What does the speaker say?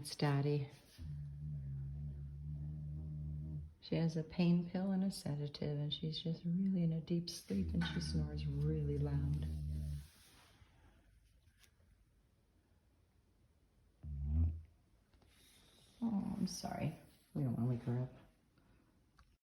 it's Daddy. She has a pain pill and a sedative, and she's just really in a deep sleep, and she snores really loud. Oh, I'm sorry. We don't want to wake her up.